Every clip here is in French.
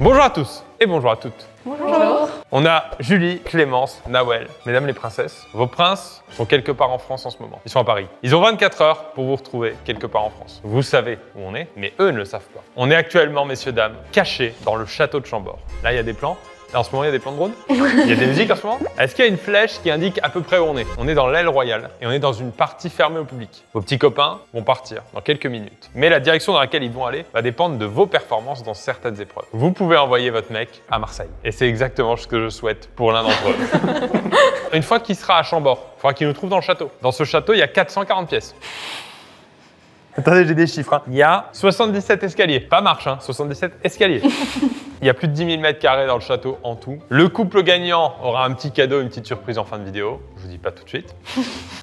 Bonjour à tous et bonjour à toutes. Bonjour. On a Julie, Clémence, Nawel, mesdames les princesses. Vos princes sont quelque part en France en ce moment. Ils sont à Paris. Ils ont 24 heures pour vous retrouver quelque part en France. Vous savez où on est, mais eux ne le savent pas. On est actuellement, messieurs, dames, cachés dans le château de Chambord. Là, il y a des plans. Là, en ce moment, il y a des plans de drone. Il y a des musiques en ce moment. Est-ce qu'il y a une flèche qui indique à peu près où on est? On est dans l'aile royale et on est dans une partie fermée au public. Vos petits copains vont partir dans quelques minutes. Mais la direction dans laquelle ils vont aller va dépendre de vos performances dans certaines épreuves. Vous pouvez envoyer votre mec à Marseille. Et c'est exactement ce que je souhaite pour l'un d'entre eux. Une fois qu'il sera à Chambord, il faudra qu'il nous trouve dans le château. Dans ce château, il y a 440 pièces. Attendez, j'ai des chiffres. Hein. Il y a 77 escaliers. Pas marche, hein, 77 escaliers. Il y a plus de 10 000 mètres carrés dans le château en tout. Le couple gagnant aura un petit cadeau, une petite surprise en fin de vidéo. Je vous dis pas tout de suite.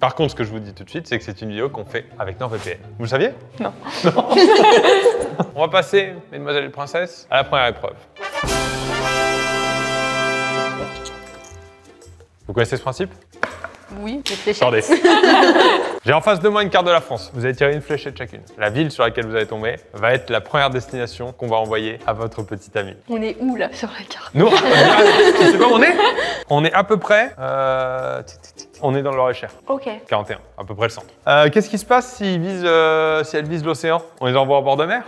Par contre, ce que je vous dis tout de suite, c'est que c'est une vidéo qu'on fait avec NordVPN. Vous le saviez? Non. Non. On va passer, mesdemoiselles et princesses, à la première épreuve. Vous connaissez ce principe? Oui, les fléchettes. Attendez. J'ai en face de moi une carte de la France. Vous allez tirer une fléchette chacune. La ville sur laquelle vous allez tomber va être la première destination qu'on va envoyer à votre petit ami. On est où là sur la carte? Nous, tu sais pas où on est? On est à peu près... on est dans le Loir-et-Cher. Ok. 41, à peu près le centre. Qu'est-ce qui se passe si elle vise l'océan? On les envoie au bord de mer?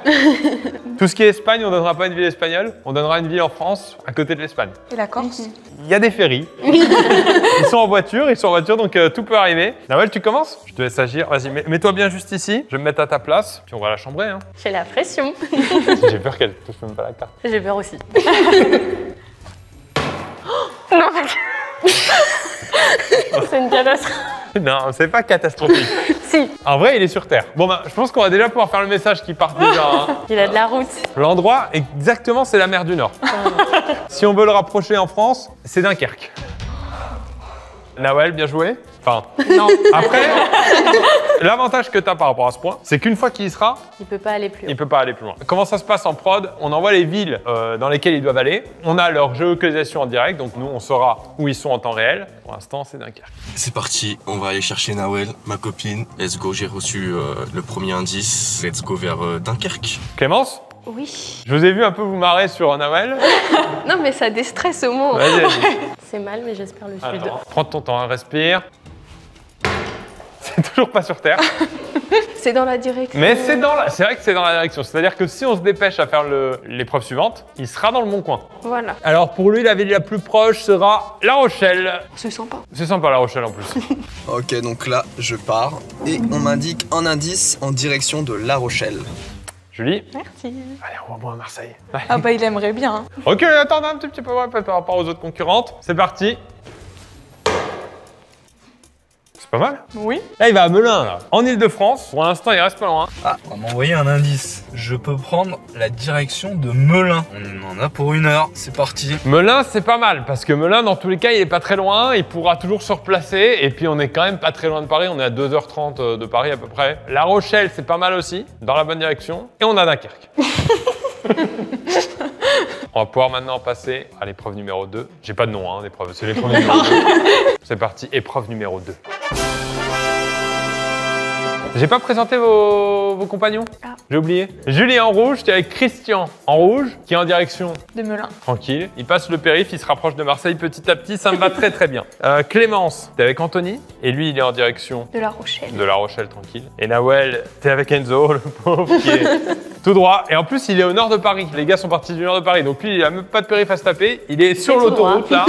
Tout ce qui est Espagne, on ne donnera pas une ville espagnole, on donnera une ville en France à côté de l'Espagne. Et la Corse? Il y a des ferries. Ils sont en voiture, donc tout peut arriver. Nawel, tu commences? Je te laisse agir. Vas-y, mets-toi bien juste ici. Je vais me mettre à ta place, puis on va la chambrer. Hein. J'ai la pression. J'ai peur qu'elle touche même pas la carte. J'ai peur aussi. Non, c'est une catastrophe. Non, c'est pas catastrophique. Si. En vrai, il est sur Terre. Bon, je pense qu'on va déjà pouvoir faire le message qui part déjà. Hein. Il a de la route. L'endroit, exactement, c'est la mer du Nord. Si on veut le rapprocher en France, c'est Dunkerque. Nawel, bien joué. Enfin, Non. après, l'avantage que tu as par rapport à ce point, c'est qu'une fois qu'il y sera, Il peut pas aller plus haut. il peut pas aller plus loin. Comment ça se passe en prod? On envoie les villes dans lesquelles ils doivent aller. On a leur géolocalisation en direct, donc nous, on saura où ils sont en temps réel. Pour l'instant, c'est Dunkerque. C'est parti, on va aller chercher Nawel, ma copine. Let's go, j'ai reçu le premier indice. Let's go vers Dunkerque. Clémence? Oui. Je vous ai vu un peu vous marrer sur Nawel. Non, mais ça déstresse au moins. Vas-y, vas-y. C'est mal, mais j'espère le sud. Attends, prends ton temps, hein, respire. C'est toujours pas sur Terre. C'est dans la direction. Mais c'est vrai que c'est dans la direction. C'est-à-dire que si on se dépêche à faire l'épreuve suivante, il sera dans le bon coin. Voilà. Alors pour lui, la ville la plus proche sera La Rochelle. C'est sympa. C'est sympa La Rochelle en plus. Ok, donc là, je pars. Et on m'indique un indice en direction de La Rochelle. Julie? Merci. Allez, on va à Marseille. Ah bah il aimerait bien. Hein. Ok, attends un petit peu ouais, par rapport aux autres concurrentes. C'est parti. C'est pas mal. Oui. Là, il va à Melun, là. En Ile-de-France. Pour l'instant, il reste pas loin. Ah, on m'a envoyé un indice. Je peux prendre la direction de Melun. On en a pour 1 heure. C'est parti. Melun, c'est pas mal, parce que Melun, dans tous les cas, il est pas très loin. Il pourra toujours se replacer. Et puis, on est quand même pas très loin de Paris. On est à 2h30 de Paris, à peu près. La Rochelle, c'est pas mal aussi, dans la bonne direction. Et on a Dunkerque. On va pouvoir maintenant passer à l'épreuve numéro 2. J'ai pas de nom, hein, l'épreuve. C'est l'épreuve numéro 2. C'est parti, épreuve numéro 2. J'ai pas présenté vos compagnons. Ah. J'ai oublié. Julie en rouge, tu es avec Christian en rouge, qui est en direction De Melun. tranquille. Il passe le périph', il se rapproche de Marseille petit à petit, ça me va très très bien. Clémence, t'es avec Anthony, et lui il est en direction De la Rochelle. de La Rochelle tranquille. Et Nawel, t'es avec Enzo, le pauvre, qui est tout droit. Et en plus, il est au nord de Paris. Les gars sont partis du nord de Paris, donc lui, il a même pas de périph' à se taper. Il est sur tout l'autoroute là,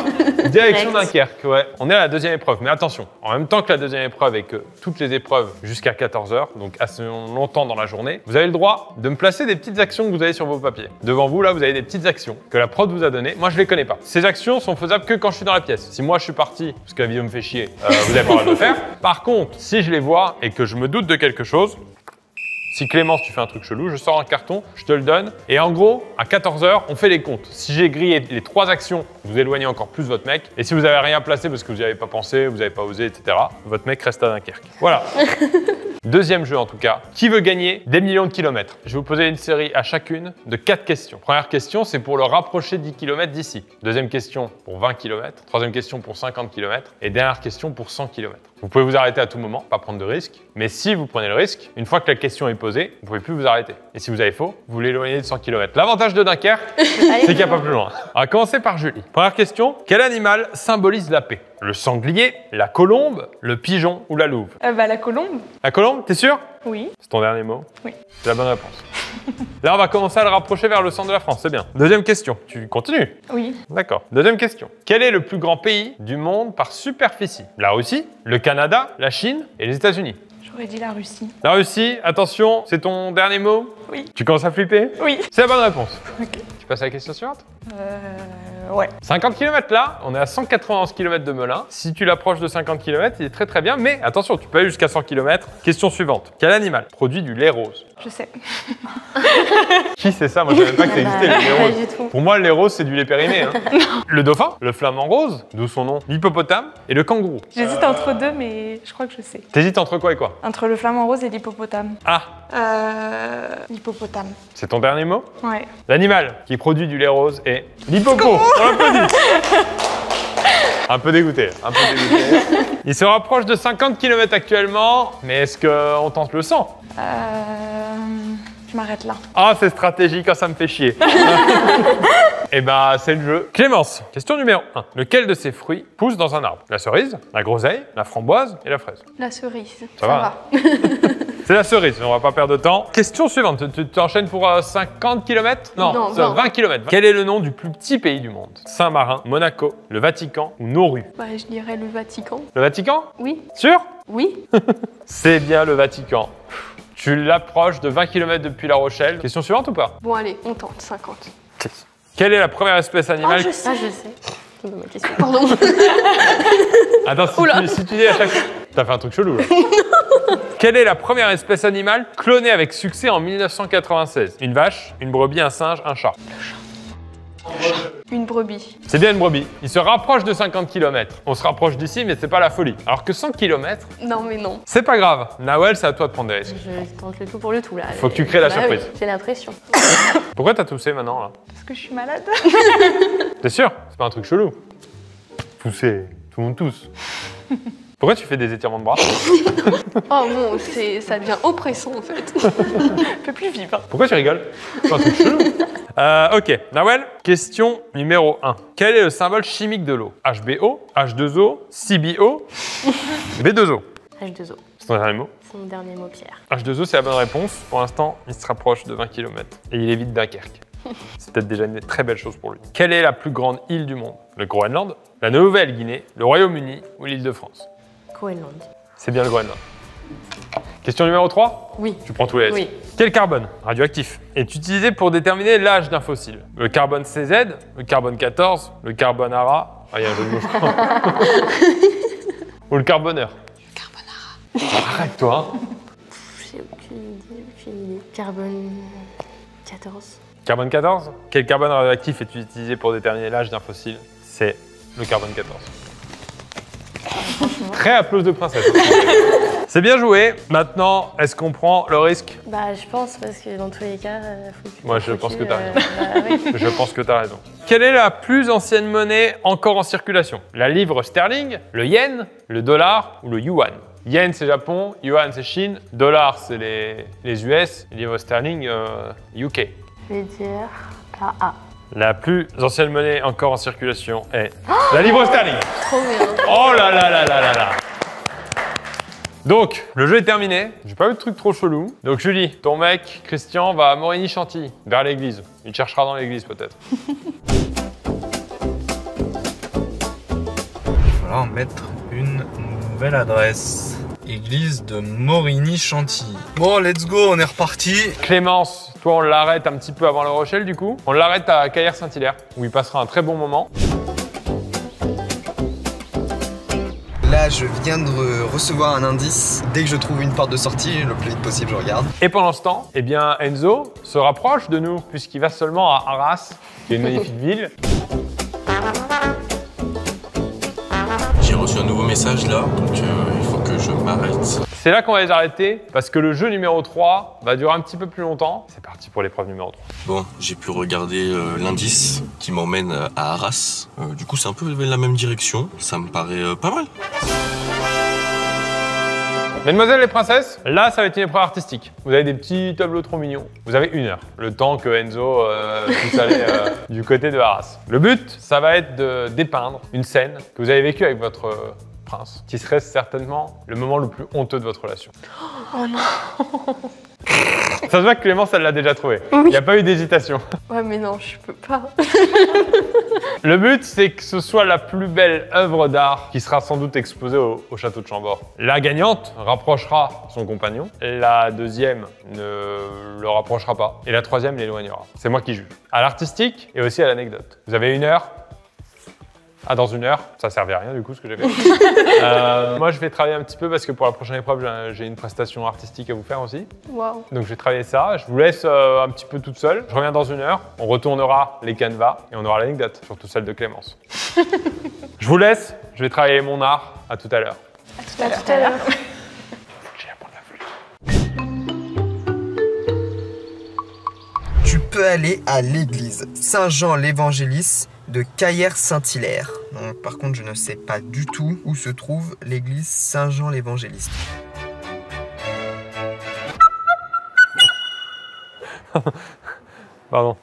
direction Direct. Dunkerque. Ouais. On est à la deuxième épreuve, mais attention, en même temps que la deuxième épreuve et que toutes les épreuves jusqu'à 14h, donc assez longtemps dans la journée, vous avez le droit de me placer des petites actions que vous avez sur vos papiers. Devant vous, là, vous avez des petites actions que la prod vous a données. Moi, je les connais pas. Ces actions sont faisables que quand je suis dans la pièce. Si moi, je suis parti, parce que la vidéo me fait chier, vous avez pas le droit de le faire. Par contre, si je les vois et que je me doute de quelque chose, si Clémence, tu fais un truc chelou, je sors un carton, je te le donne. Et en gros, à 14h, on fait les comptes. Si j'ai grillé les 3 actions, vous éloignez encore plus votre mec. Et si vous n'avez rien placé parce que vous n'y avez pas pensé, vous n'avez pas osé, etc., votre mec reste à Dunkerque. Voilà. Deuxième jeu en tout cas. Qui veut gagner des millions de kilomètres? Je vais vous poser une série à chacune de 4 questions. Première question, c'est pour le rapprocher 10 km d'ici. Deuxième question pour 20 km. Troisième question pour 50 km. Et dernière question pour 100 km. Vous pouvez vous arrêter à tout moment, pas prendre de risque. Mais si vous prenez le risque, une fois que la question est posée, vous ne pouvez plus vous arrêter. Et si vous avez faux, vous l'éloignez de 100 km. L'avantage de Dunkerque, c'est qu'il n'y a pas plus loin. On va commencer par Julie. Première question, quel animal symbolise la paix? Le sanglier, la colombe, le pigeon ou la louve? La colombe. La colombe, t'es sûr? Oui. C'est ton dernier mot? Oui. C'est la bonne réponse. Là, on va commencer à le rapprocher vers le centre de la France, c'est bien. Deuxième question, tu continues? Oui. D'accord. Deuxième question. Quel est le plus grand pays du monde par superficie? La Russie, le Canada, la Chine et les États-Unis? J'aurais dit la Russie. La Russie, attention, c'est ton dernier mot? Oui. Tu commences à flipper? Oui. C'est la bonne réponse. Ok. Tu passes à la question suivante? Ouais. 50 km là, on est à 191 km de Melun. Si tu l'approches de 50 km, il est très très bien, mais attention, tu peux aller jusqu'à 100 km. Question suivante. Quel animal produit du lait rose? Je sais. Qui c'est ça? Moi, je savais même pas que ça existait, le lait Pas rose. du tout. Pour moi, le lait rose, c'est du lait périmé. Hein. Le dauphin, le flamant rose, d'où son nom, l'hippopotame et le kangourou. J'hésite entre deux, mais je crois que je sais. T'hésites entre quoi et quoi? Entre le flamant rose et l'hippopotame. Ah, L'hippopotame. c'est ton dernier mot? Ouais. L'animal qui produit du lait rose est l'hippopo. On l'applaudit. Un peu dégoûté, un peu dégoûté. Il se rapproche de 50 km actuellement, mais est-ce qu'on tente le 100? Je m'arrête là. Ah, c'est stratégique, quand ça me fait chier. Eh ben, c'est le jeu. Clémence, question numéro 1. Lequel de ces fruits pousse dans un arbre? La cerise, la groseille, la framboise et la fraise. La cerise. Ça va. C'est la cerise, on va pas perdre de temps. Question suivante, tu enchaînes pour 50 km? Non, 20 km. Quel est le nom du plus petit pays du monde? Saint-Marin, Monaco, le Vatican ou Nauru? Je dirais le Vatican. Le Vatican? Oui. Sûr? Oui. C'est bien le Vatican. Tu l'approches de 20 km depuis La Rochelle. Question suivante ou pas? Bon, allez, on tente 50. Quelle est la première espèce animale? Je sais. C'est ma question. Pardon. Attends, si tu dis à chaque fois... T'as fait un truc chelou là. Quelle est la première espèce animale clonée avec succès en 1996? Une vache, une brebis, un singe, un chat. Une brebis. C'est bien une brebis. Il se rapproche de 50 km. On se rapproche d'ici, mais c'est pas la folie. Alors que 100 km, Non, mais non. c'est pas grave. Nawel, c'est à toi de prendre des risques. Je tente le tout pour le tout, là. Faut que tu crées la surprise. Oui, j'ai l'impression. Pourquoi t'as toussé maintenant là? Parce que je suis malade. T'es sûr? C'est pas un truc chelou. Tousser, tout le monde tousse. Pourquoi tu fais des étirements de bras? Oh bon, ça devient oppressant en fait. Je peux plus vivre. Pourquoi tu rigoles? C'est pas un truc chelou. Ok, Nawel, question numéro 1. Quel est le symbole chimique de l'eau? HBO, H2O, CBO, B2O. H2O. C'est ton dernier mot? C'est mon dernier mot, Pierre. H2O, c'est la bonne réponse. Pour l'instant, il se rapproche de 20 km. Et il évite Dunkerque. C'est peut-être déjà une très belle chose pour lui. Quelle est la plus grande île du monde? Le Groenland, la Nouvelle-Guinée, le Royaume-Uni ou l'île de France? Groenland. C'est bien le Groenland. Question numéro 3? Oui. Tu prends tous les risques. Oui. Quel carbone radioactif est utilisé pour déterminer l'âge d'un fossile? Le carbone CZ, le carbone 14, le carbone ARA, il y a un jeu de mots, je crois. Ou le carboneur? Carbonara. Arrête-toi. J'ai aucune idée. Carbone 14. Carbone 14? Quel carbone radioactif est utilisé pour déterminer l'âge d'un fossile? C'est le carbone 14. Très applause de princesse. C'est bien joué. Maintenant, est-ce qu'on prend le risque? Je pense parce que dans tous les cas, faut que... Moi, je pense que t'as raison. Oui. Je pense que t'as raison. Quelle est la plus ancienne monnaie encore en circulation? La livre sterling, le yen, le dollar ou le yuan? Yen, c'est Japon, yuan, c'est Chine, dollar, c'est les US, livre sterling, UK. Je vais dire la A. La plus ancienne monnaie encore en circulation est la livre sterling. Trop bien. Oh là là là là là là. Donc, le jeu est terminé. J'ai pas eu de truc trop chelou. Donc, Julie, ton mec, Christian, va à Morigny-Chantilly, vers l'église. Il te cherchera dans l'église, peut-être. Il va falloir mettre une nouvelle adresse. Église de Morigny-Chantilly. Bon, let's go, on est reparti. Clémence, toi, on l'arrête un petit peu avant La Rochelle, du coup. On l'arrête à Caillères-Saint-Hilaire, où il passera un très bon moment. Là, je viens de recevoir un indice. Dès que je trouve une porte de sortie, le plus vite possible, je regarde. Et pendant ce temps, eh bien, Enzo se rapproche de nous, puisqu'il va seulement à Arras, qui est une magnifique ville. J'ai reçu un nouveau message là, donc il faut que je m'arrête. C'est là qu'on va les arrêter parce que le jeu numéro 3 va durer un petit peu plus longtemps. C'est parti pour l'épreuve numéro 3. Bon, j'ai pu regarder l'indice qui m'emmène à Arras. Du coup, c'est un peu la même direction. Ça me paraît pas mal. Mesdemoiselles les princesses, là ça va être une épreuve artistique. Vous avez des petits tableaux trop mignons. Vous avez 1 heure, le temps que Enzo puisse aller du côté de Arras. Le but, ça va être de dépeindre une scène que vous avez vécue avec votre prince, qui serait certainement le moment le plus honteux de votre relation. Oh non. Ça se voit que Clémence, elle l'a déjà trouvé. Il Oui. n'y a pas eu d'hésitation. Ouais, mais non, je peux pas. Le but, c'est que ce soit la plus belle œuvre d'art qui sera sans doute exposée au château de Chambord. La gagnante rapprochera son compagnon, la deuxième ne le rapprochera pas, et la troisième l'éloignera. C'est moi qui juge. À l'artistique et aussi à l'anecdote. Vous avez 1 heure. Ah, dans 1 heure, ça servait à rien du coup ce que j'ai fait. Moi, je vais travailler un petit peu parce que pour la prochaine épreuve, j'ai une prestation artistique à vous faire aussi. Waouh. Donc je vais travailler ça, je vous laisse un petit peu toute seule. Je reviens dans 1 heure, on retournera les canevas et on aura l'anecdote, surtout celle de Clémence. Je vous laisse, je vais travailler mon art, à tout à l'heure. À tout à l'heure. J'ai à prendre la flûte. Tu peux aller à l'église Saint-Jean l'Évangéliste de Caillères-Saint-Hilaire. Donc, par contre, je ne sais pas du tout où se trouve l'église Saint-Jean l'Évangéliste. Pardon.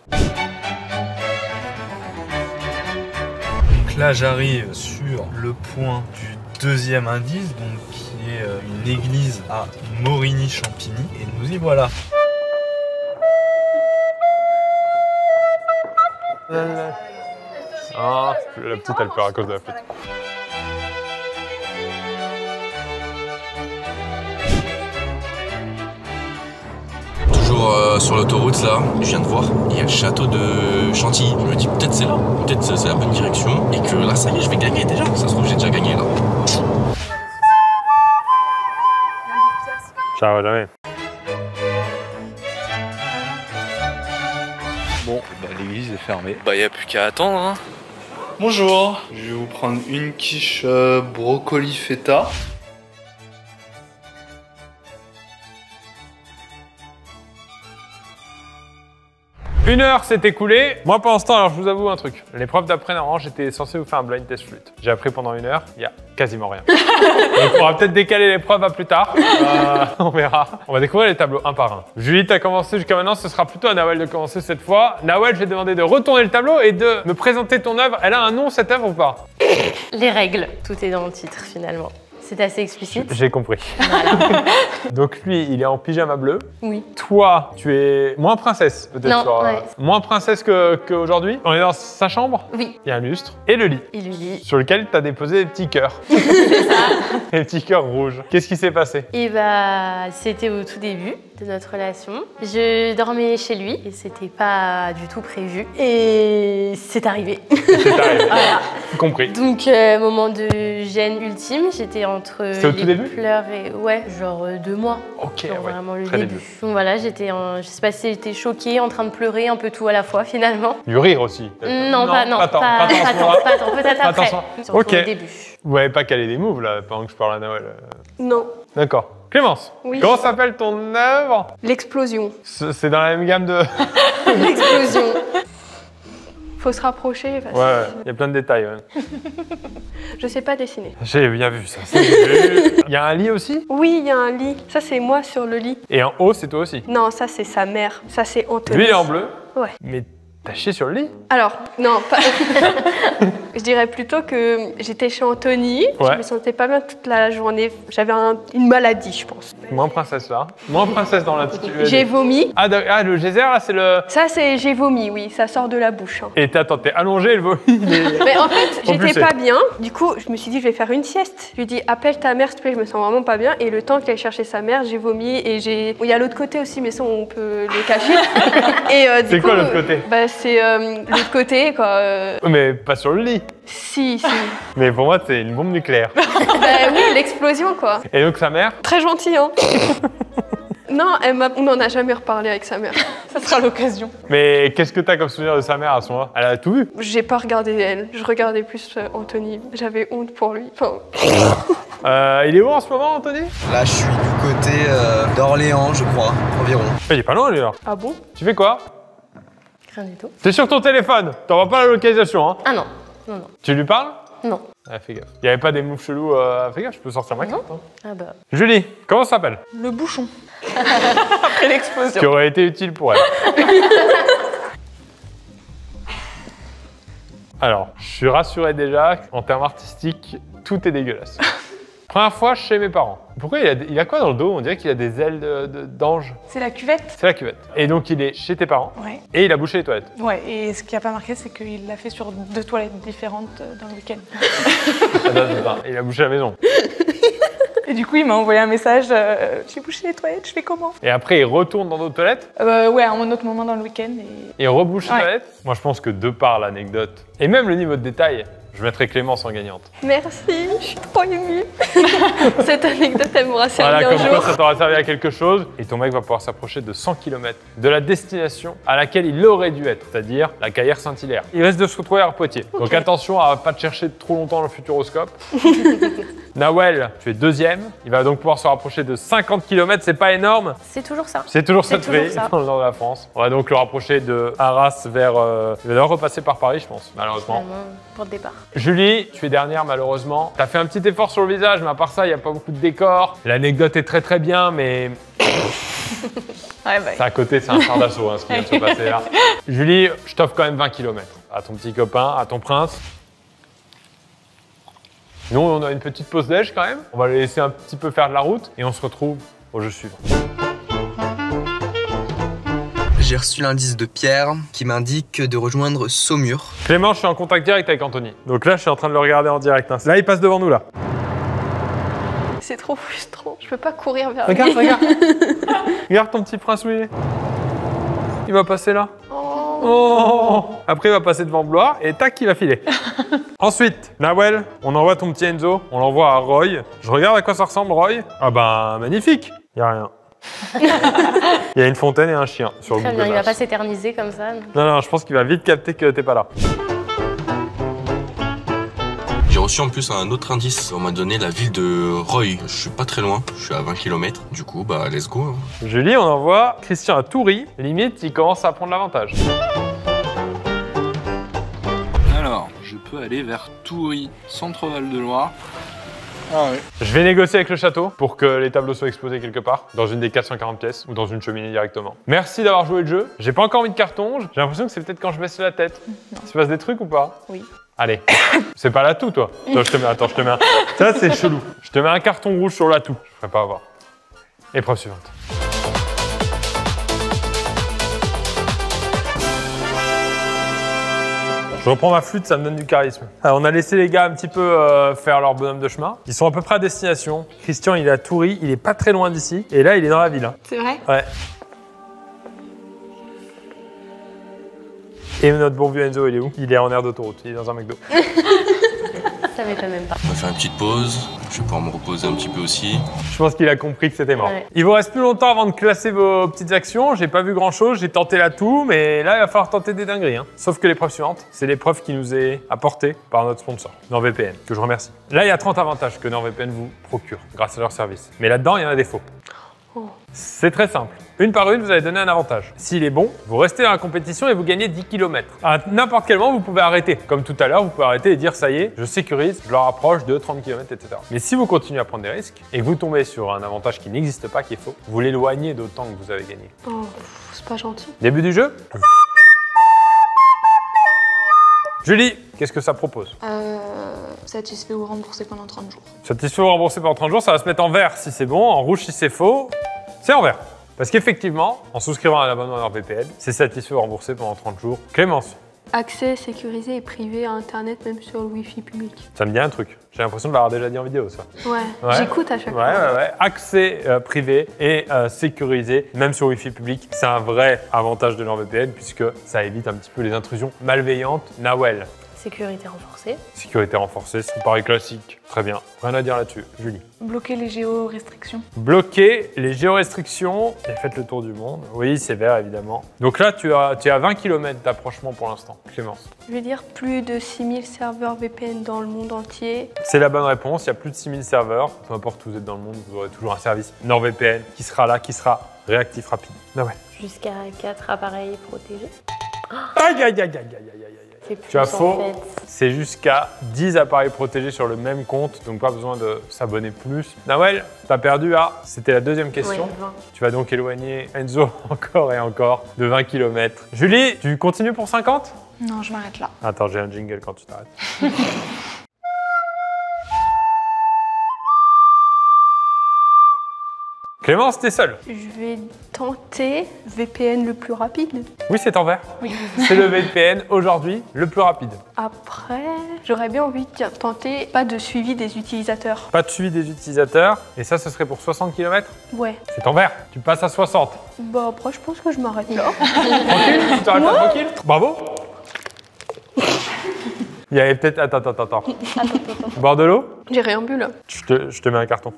Donc là, j'arrive sur le point du 2e indice, donc qui est une église à Morigny-Champigny. Et nous y voilà. Ah, la petite, elle pleure à cause de la flûte. Toujours sur l'autoroute là, je viens de voir, il y a le château de Chantilly. Je me dis peut-être c'est là, peut-être c'est la bonne direction et que là ça y est, je vais gagner déjà. Ça se trouve j'ai déjà gagné là. Ça va jamais. Bon, bah, l'église est fermée. Bah, y a plus qu'à attendre, hein. Bonjour, je vais vous prendre une quiche brocoli feta. Une heure s'est écoulée. Moi, pendant ce temps, alors je vous avoue un truc. L'épreuve d'après, normalement, j'étais censé vous faire un blind test flûte. J'ai appris pendant 1 heure, il y a quasiment rien. Donc, on pourra peut-être décaler l'épreuve à plus tard. On verra. On va découvrir les tableaux un par un. Julie, t'as commencé jusqu'à maintenant. Ce sera plutôt à Nawel de commencer cette fois. Nawel, je vais te demander de retourner le tableau et de me présenter ton œuvre. Elle a un nom, cette œuvre, ou pas? Les règles, tout est dans le titre finalement. C'est assez explicite. J'ai compris. Voilà. Donc lui, il est en pyjama bleu. Oui. Toi, tu es moins princesse, peut-être. Non, ouais. Moins princesse qu'aujourd'hui. On est dans sa chambre. Oui. Il y a un lustre et le lit. Et le lit. Sur lequel tu as déposé des petits cœurs. Des petits cœurs rouges. Qu'est-ce qui s'est passé? Et bah, c'était au tout début de notre relation. Je dormais chez lui et c'était pas du tout prévu. Et c'est arrivé. C'est arrivé. Voilà. Compris. Donc, moment de gêne ultime, j'étais entre C'était au tout début pleurs et... Ouais, genre 2 mois. Ok, Genre ouais. vraiment le Très début. Donc voilà, j'étais je sais pas si j'étais choquée, en train de pleurer, un peu tout à la fois finalement. Du rire aussi. peut-être. Non, pas tant, peut-être Pas après. tant. Surtout Ok. au début. Vous n'avez pas calé des moves là pendant que je parle à Nawel. Non. D'accord. Clémence, Oui. comment s'appelle ton œuvre? L'explosion. C'est dans la même gamme de... L'explosion. Faut se rapprocher parce Ouais, il y a plein de détails. Ouais. je sais pas dessiner. J'ai bien vu ça. Il y a un lit aussi? Oui, il y a un lit. Ça, c'est moi sur le lit. Et en haut, c'est toi aussi? Non, ça, c'est sa mère. Ça, c'est Anthony. Lui, il est en bleu? Ouais. Mais t'as chié sur le lit? Alors, non, pas... Je dirais plutôt que j'étais chez Anthony. Ouais. Je me sentais pas bien toute la journée. J'avais une maladie, je pense. Moins princesse là. Moins princesse dans l'intitulé. J'ai vomi. Ah, le geyser là, c'est le... Ça, c'est j'ai vomi, oui. Ça sort de la bouche. Hein. Et attends, t'es allongé, le vomi. Mais en fait, j'étais Propulsé. pas bien. Du coup, je me suis dit, je vais faire une sieste. Je lui ai dit, appelle ta mère, s'il te plaît, je me sens vraiment pas bien. Et le temps qu'il aille chercher sa mère, j'ai vomi et j'ai... Bon, il y a l'autre côté aussi, mais ça, on peut le cacher. Et, C'est quoi l'autre côté? Bah, c'est l'autre côté, quoi. Mais pas sur le lit. Si. Mais pour moi, c'est une bombe nucléaire. Bah oui, l'explosion, quoi. Et donc sa mère? Très gentil, hein. Non, on n'en a jamais reparlé avec sa mère. Ça sera l'occasion. Mais qu'est-ce que t'as comme souvenir de sa mère à ce moment-là? Elle a tout vu. J'ai pas regardé elle, je regardais plus Anthony. J'avais honte pour lui. Enfin, Il est où en ce moment, Anthony? Là, je suis du côté d'Orléans, je crois, environ. Il est pas loin, lui, là. ah bon? Tu fais quoi? Rien du tout. T'es sur ton téléphone. T'en vois pas la localisation, hein? Ah non, non, non. Tu lui parles? Non. Ah, fais gaffe. Il y avait pas des moves chelous. Fais gaffe, je peux sortir ma carte. Hein. Ah bah. Julie, comment ça s'appelle? Le bouchon. Après Ce l'explosion. qui aurait été utile pour elle. Alors, je suis rassuré déjà, en termes artistiques, tout est dégueulasse. Première fois chez mes parents. Pourquoi il a quoi dans le dos? On dirait qu'il a des ailes d'ange. C'est la cuvette. C'est la cuvette. Et donc il est chez tes parents Ouais. et il a bouché les toilettes. Ouais, et ce qui a pas marqué, c'est qu'il l'a fait sur 2 toilettes différentes dans le week-end. Attends. Il a bouché la maison. Et du coup, il m'a envoyé un message, j'ai bouché les toilettes, je fais comment? Et après il retourne dans d'autres toilettes Ouais, à un autre moment dans le week-end. Et... et rebouche les Ouais. toilettes. Moi je pense que de par l'anecdote et même le niveau de détail, je mettrais Clémence en gagnante. Merci, je suis trop émue. Cette anecdote, elle m'aura servi Voilà, un comme quoi jour. ça t'aura servi à quelque chose. Et ton mec va pouvoir s'approcher de 100 km de la destination à laquelle il aurait dû être, c'est-à-dire la Caillère Saint-Hilaire. Il risque de se retrouver à Poitiers. Donc attention à pas te chercher trop longtemps dans le futuroscope. Nawel, tu es deuxième. Il va donc pouvoir se rapprocher de 50 km, c'est pas énorme. C'est toujours ça. C'est toujours C'est cette toujours prix ça. dans le nord de la France. On va donc le rapprocher de Arras vers... il va devoir repasser par Paris, je pense, malheureusement. Finalement, pour le départ. Julie, tu es dernière malheureusement. T'as fait un petit effort sur le visage, mais à part ça, il n'y a pas beaucoup de décor. L'anecdote est très très bien, mais Ouais, bah, c'est à côté, c'est un char d'assaut ce qui vient de se passer là. Julie, je t'offre quand même 20 km à ton petit copain, à ton prince. Nous, on a une petite pause déj quand même. On va le laisser un petit peu faire de la route et on se retrouve au jeu suivant. J'ai reçu l'indice de Pierre qui m'indique de rejoindre Saumur. Clément, je suis en contact direct avec Anthony. Donc là, je suis en train de le regarder en direct. Hein. Là, il passe devant nous là. C'est trop frustrant. Je peux pas courir vers Regarde, lui. regarde. Regarde ton petit prince où il est. Il va passer là. Oh. Oh. Après, il va passer devant Blois et tac, il va filer. Ensuite, Nawel, on envoie ton petit Enzo, on l'envoie à Roy. Je regarde à quoi ça ressemble, Roy. Ah ben, magnifique. Il n'y a rien. Il y a une fontaine et un chien sur le Très Google bien, il va Maps. pas s'éterniser comme ça. Non, je pense qu'il va vite capter que t'es pas là. J'ai reçu en plus un autre indice. On m'a donné la ville de Roy. Je suis pas très loin. Je suis à 20 km. Du coup, bah, let's go. Hein. Julie, on envoie Christian à Toury. Limite, il commence à prendre l'avantage. Alors, je peux aller vers Toury, Centre-Val de Loire. Ah oui. Je vais négocier avec le château pour que les tableaux soient exposés quelque part, dans une des 440 pièces ou dans une cheminée directement. Merci d'avoir joué le jeu. J'ai pas encore mis de carton. J'ai l'impression que c'est peut-être quand je baisse la tête. Il se passe des trucs ou pas? Oui. Allez. C'est pas l'atout, toi. Toi, je te mets. Attends, je te mets un. Ça, c'est chelou. Je te mets un carton rouge sur l'atout. Je ferai pas avoir. Épreuve suivante. Je reprends ma flûte, ça me donne du charisme. Alors, on a laissé les gars un petit peu faire leur bonhomme de chemin. Ils sont à peu près à destination. Christian, il est à Toury, il est pas très loin d'ici. Et là, il est dans la ville. Hein. C'est vrai? Ouais. Et notre bon vieux Enzo, il est où? Il est en aire d'autoroute, il est dans un McDo. Ça m'étonne même pas. On va faire une petite pause. Je vais pouvoir me reposer un petit peu aussi. Je pense qu'il a compris que c'était mort. Ouais. Il vous reste plus longtemps avant de classer vos petites actions. J'ai pas vu grand chose, j'ai tenté la toux, mais là il va falloir tenter des dingueries. Hein. Sauf que l'épreuve suivante, c'est l'épreuve qui nous est apportée par notre sponsor, NordVPN, que je remercie. Là il y a 30 avantages que NordVPN vous procure grâce à leur service. Mais là-dedans il y en a des faux. C'est très simple. Une par une, vous allez donner un avantage. S'il est bon, vous restez dans la compétition et vous gagnez 10 km. À n'importe quel moment, vous pouvez arrêter. Comme tout à l'heure, vous pouvez arrêter et dire ça y est, je sécurise, je leur approche de 30 km, etc. Mais si vous continuez à prendre des risques et que vous tombez sur un avantage qui n'existe pas, qui est faux, vous l'éloignez d'autant que vous avez gagné. Oh, c'est pas gentil. Début du jeu. Julie, qu'est-ce que ça propose? Satisfait ou remboursé pendant 30 jours. Satisfait ou remboursé pendant 30 jours, ça va se mettre en vert si c'est bon, en rouge si c'est faux. C'est en vert. Parce qu'effectivement, en souscrivant à l'abonnement NordVPN, c'est satisfait ou remboursé pendant 30 jours. Clémence, Accès sécurisé et privé à Internet, même sur le Wi-Fi public. ça me dit un truc. J'ai l'impression de l'avoir déjà dit en vidéo, ça. Ouais, Ouais. j'écoute à chaque fois. Ouais. Accès privé et sécurisé, même sur Wi-Fi public. C'est un vrai avantage de NordVPN puisque ça évite un petit peu les intrusions malveillantes. Nawel, Sécurité renforcée. Sécurité renforcée, ça me paraît classique. Très bien, rien à dire là-dessus. Julie. Bloquer les géorestrictions. Bloquer les géorestrictions et faites le tour du monde. Oui, c'est vert évidemment. Donc là, tu es à 20 km d'approchement pour l'instant, Clémence. Je vais dire plus de 6000 serveurs VPN dans le monde entier. C'est la bonne réponse, il y a plus de 6000 serveurs. Peu importe où vous êtes dans le monde, vous aurez toujours un service NordVPN qui sera là, qui sera réactif rapide. Ah ouais. Jusqu'à 4 appareils protégés. Aïe, aïe, aïe, aïe, aïe, aïe, aïe. C'est plus Tu as en faux, fait. c'est jusqu'à 10 appareils protégés sur le même compte, donc pas besoin de s'abonner plus. Nawel, t'as perdu à, c'était la deuxième question. Ouais, 20. Tu vas donc éloigner Enzo encore et encore de 20 km. Julie, tu continues pour 50 ? Non, je m'arrête là. Attends, j'ai un jingle quand tu t'arrêtes. Clémence, t'es seule. Je vais tenter VPN le plus rapide. Oui, c'est en vert. Oui. C'est le VPN aujourd'hui le plus rapide. Après, j'aurais bien envie de tenter pas de suivi des utilisateurs. Pas de suivi des utilisateurs. Et ça, ce serait pour 60 km. Ouais. C'est en vert. Tu passes à 60. Bah après, je pense que je m'arrête là. Tranquille, tu t'arrêtes là tranquille. Bravo. Il y avait peut-être... Attends. Boire de l'eau ? J'ai rien bu là. Je te mets un carton.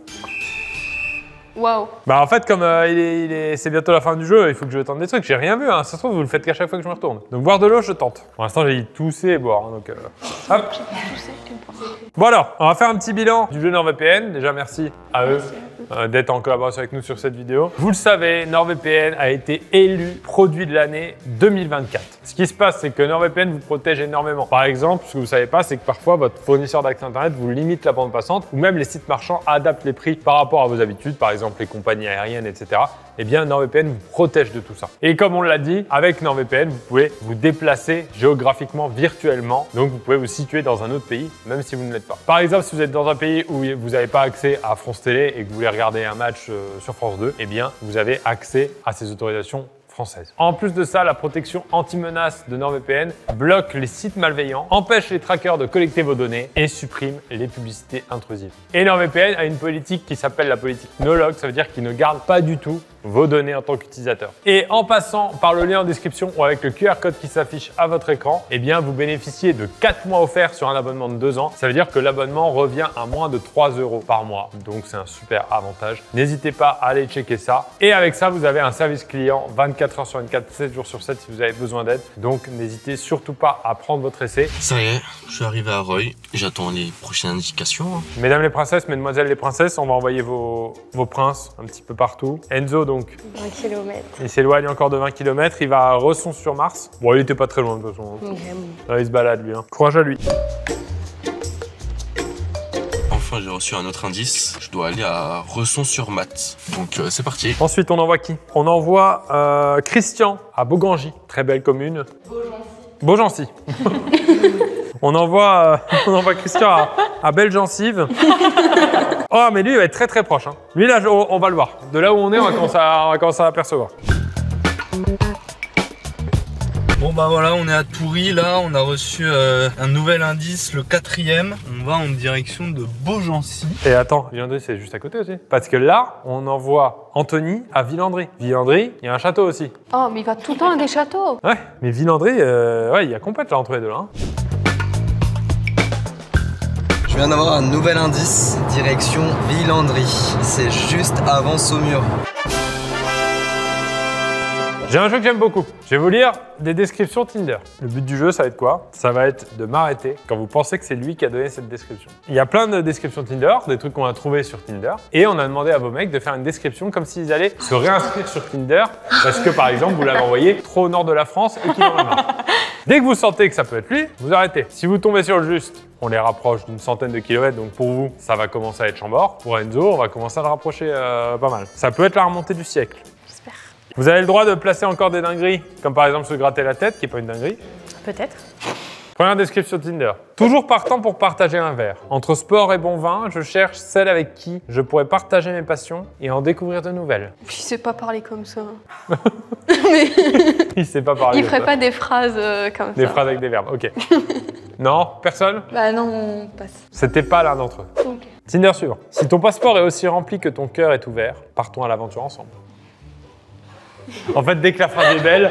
Waouh. Bah en fait, comme c'est bientôt la fin du jeu, il faut que je tente des trucs. J'ai rien vu, hein. Ça se trouve, vous le faites qu'à chaque fois que je me retourne. Donc boire de l'eau, je tente. Pour l'instant, j'ai dit tousser et boire. Hein, donc, hop. Bon alors, on va faire un petit bilan du jeu NordVPN. Déjà, merci à eux d'être en collaboration avec nous sur cette vidéo. Vous le savez, NordVPN a été élu produit de l'année 2024. Ce qui se passe, c'est que NordVPN vous protège énormément. Par exemple, ce que vous ne savez pas, c'est que parfois, votre fournisseur d'accès Internet vous limite la bande passante ou même les sites marchands adaptent les prix par rapport à vos habitudes, par exemple les compagnies aériennes, etc. Eh bien, NordVPN vous protège de tout ça. Et comme on l'a dit, avec NordVPN, vous pouvez vous déplacer géographiquement, virtuellement. Donc, vous pouvez vous situer dans un autre pays, même si vous ne l'êtes pas. Par exemple, si vous êtes dans un pays où vous n'avez pas accès à France Télé et que vous voulez regarder un match sur France 2, eh bien, vous avez accès à ces autorisations françaises. En plus de ça, la protection anti-menace de NordVPN bloque les sites malveillants, empêche les trackers de collecter vos données et supprime les publicités intrusives. Et NordVPN a une politique qui s'appelle la politique no-log, ça veut dire qu'il ne garde pas du tout vos données en tant qu'utilisateur. Et en passant par le lien en description ou avec le QR code qui s'affiche à votre écran, eh bien vous bénéficiez de 4 mois offerts sur un abonnement de 2 ans. Ça veut dire que l'abonnement revient à moins de 3 € par mois. Donc c'est un super avantage. N'hésitez pas à aller checker ça. Et avec ça, vous avez un service client 24 heures sur 24, 7 jours sur 7 si vous avez besoin d'aide. Donc n'hésitez surtout pas à prendre votre essai. Ça y est, je suis arrivé à Roy. J'attends les prochaines indications. Mesdames les princesses, mesdemoiselles les princesses, on va envoyer vos princes un petit peu partout. Enzo, donc, 20 km. il s'éloigne encore de 20 km. Il va à Resson-sur-Mars. Bon, il était pas très loin de toute façon. Là, il se balade, lui. Hein. Courage à lui. Enfin, j'ai reçu un autre indice. Je dois aller à Resson-sur-Mat. Donc, c'est parti. Ensuite, on envoie qui? On envoie Christian à Beaugangy. Très belle commune. Beaugency. On envoie Christian à Belle-Gencive. Oh, mais lui, il va être très très proche. Hein. Lui, là, on va le voir. De là où on est, on va commencer à l'apercevoir. Bon bah voilà, on est à Toury, là, on a reçu un nouvel indice, le 4e. On va en direction de Beaugency. Et attends, Villandry, c'est juste à côté aussi. Parce que là, on envoie Anthony à Villandry. Villandry, il y a un château aussi. Oh, mais il va tout le temps à des châteaux. Ouais, mais Villandry, ouais, il y a complète là entre les deux. Hein. Je viens d'avoir un nouvel indice, direction Villandry. C'est juste avant Saumur. J'ai un jeu que j'aime beaucoup. Je vais vous lire des descriptions Tinder. Le but du jeu, ça va être quoi? Ça va être de m'arrêter quand vous pensez que c'est lui qui a donné cette description. Il y a plein de descriptions Tinder, des trucs qu'on a trouvés sur Tinder. Et on a demandé à vos mecs de faire une description comme s'ils allaient se réinscrire sur Tinder parce que, par exemple, vous l'avez envoyé trop au nord de la France et qu'il en a marre. Dès que vous sentez que ça peut être lui, vous arrêtez. Si vous tombez sur le juste, on les rapproche d'une centaine de kilomètres, donc pour vous, ça va commencer à être Chambord. Pour Enzo, on va commencer à le rapprocher pas mal. Ça peut être la remontée du siècle. J'espère. Vous avez le droit de placer encore des dingueries, comme par exemple se gratter la tête, qui n'est pas une dinguerie. Peut-être. Première description Tinder. Toujours partant pour partager un verre. Entre sport et bon vin, je cherche celle avec qui je pourrais partager mes passions et en découvrir de nouvelles. Il sait pas parler comme ça. Il sait pas parler. Il ferait pas des phrases comme des ça. phrases avec des verbes, ok. Non, personne? Bah non, on passe. C'était pas l'un d'entre eux. Ok. Tinder suivant. Si ton passeport est aussi rempli que ton cœur est ouvert, partons à l'aventure ensemble. En fait, dès que la phrase est belle,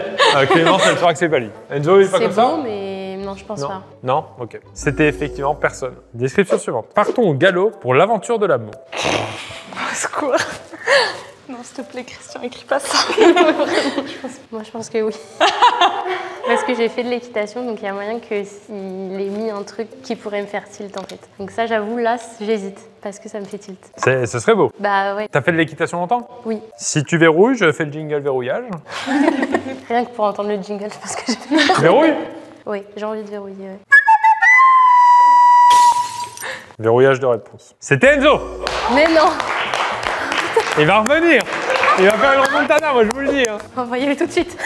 Clémence, elle saura que c'est pas lui. Enzo, il est pas C'est comme ça? bon, mais non, Non, je pense Non. pas. Non? Ok. C'était effectivement personne. Description suivante. Partons au galop pour l'aventure de l'amour. Au secours. Non, s'il te plaît, Christian, écris pas ça. Moi, je pense que oui. Parce que j'ai fait de l'équitation, donc il y a moyen que s'il ait mis un truc qui pourrait me faire tilt en fait. Donc ça, j'avoue, là, j'hésite, parce que ça me fait tilt. Ce serait beau. Bah ouais, T'as fait de l'équitation longtemps? oui. Si tu verrouilles, je fais le jingle verrouillage. Rien que pour entendre le jingle, je pense que j'ai... Verrouille? Oui, j'ai envie de verrouiller, ouais. Verrouillage de réponse. C'était Enzo! Mais non! Il va revenir! Il va faire une remontada, moi je vous le dis. Hein. Envoyez-le tout de suite.